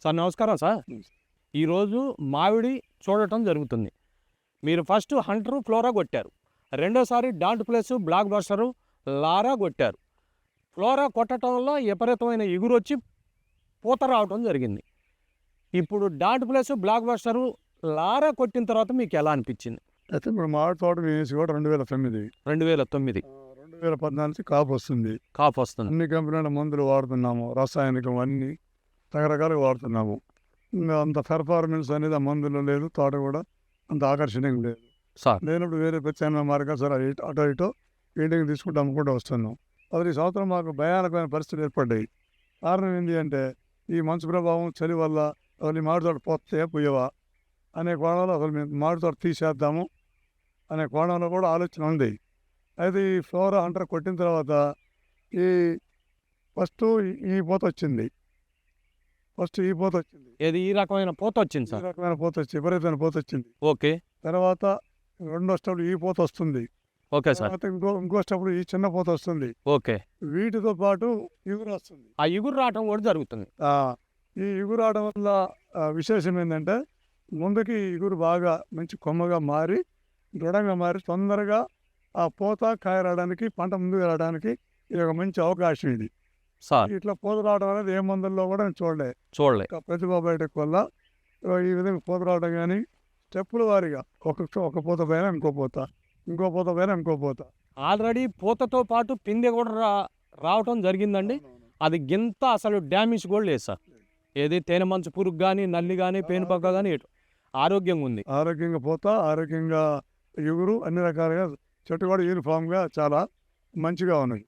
Sir నమస్కారం sir. ఈరోజు మామిడి చూడటం జరుగుతుంది. మీరు ఫస్ట్ హంటరు ఫ్లోరా కొట్టారు, రెండోసారి డాంట్ ప్లస్ బ్లాక్ బస్టరు లారా కొట్టారు. ఫ్లోరా కొట్టడంలో విపరీతమైన ఎగురు వచ్చి పూత రావటం జరిగింది. ఇప్పుడు డాంట్ ప్లస్ బ్లాక్ బస్టరు లారా కొట్టిన తర్వాత మీకు ఎలా అనిపించింది? అయితే ఇప్పుడు మామిడి తోట వేసి కూడా 2009 2009 2014 నుంచి కాపు వస్తుంది. కాపు వస్తుంది. అన్ని కంపెనీల మందులు వాడుతున్నాము, రసాయనికం అన్నీ రకరకాలుగా వాడుతున్నాము. ఇంకా అంత పెర్ఫార్మెన్స్ అనేది ఆ మందులు లేదు, తోట కూడా అంత ఆకర్షణీయంగా లేదు. సార్ లేనప్పుడు వేరే ప్రత్యామ్నాయ మార్గాలు సరే అటో ఇటో ఫీల్డింగ్ తీసుకుంటూ అమ్ముకుంటూ వస్తున్నాం. ఈ సంవత్సరం మాకు భయానకమైన పరిస్థితులు ఏర్పడ్డాయి. కారణం ఏంటి అంటే ఈ మంచు ప్రభావం, చలి వల్ల అసలు ఈ మామిడి తోట పోతే పోయేవా అనే కోణంలో అసలు మేము మామిడి తోట తీసేద్దాము అనే కోణంలో కూడా ఆలోచన ఉంది. అయితే ఈ ఫ్లోరా హంటర్ కొట్టిన తర్వాత ఈ ఫస్ట్ ఈ పూత వచ్చింది. ఏది ఈ రకమైన పూత వచ్చింది ఈ సార్? రకమైన పూత వచ్చి విపరీతమైన పూత వచ్చింది. ఓకే తర్వాత రెండో స్టెప్ ఈ పూత వస్తుంది. Okay sir. తర్వాత ఇంకో స్టెప్ ఈ చిన్న పూత వస్తుంది. ఓకే, వీటితో పాటు ఇగురు వస్తుంది. ఆ ఇగురు రావటం కూడా జరుగుతుంది. ఈ ఇగురు రావడం వల్ల విశేషం ఏంటంటే ముందుకి ఇగురు బాగా మంచి కొమ్మగా మారి దృఢంగా మారి తొందరగా ఆ పూత కాయ రావడానికి, పంట ముందుకు రావడానికి ఇది ఒక మంచి అవకాశం. ఇది సార్ ఇట్లా పూత రావడం అనేది ఏ మందుల్లో కూడా నేను చూడలే. ప్రతిభా బయోటెక్ వల్ల ఈ విధంగా పూత రావడం కానీ స్టెప్పుల వారీగా ఒక పూత పైన ఇంకో పూత, ఇంకో పూత పైన ఇంకో పూత. ఆల్రెడీ పూతతో పాటు పిందె కూడా రావటం జరిగిందండి. అది గింత అసలు డ్యామేజ్ కూడా లేదు సార్. ఏది తేనె మంచు పురుగు కానీ, నల్లి కానీ, పేనుపక్క కానీ ఆరోగ్యంగా ఉంది. ఆరోగ్యంగా పూత, ఆరోగ్యంగా ఇగురు, అన్ని రకాలుగా చెట్టు కూడా యూనిఫామ్గా చాలా మంచిగా ఉన్నాయి.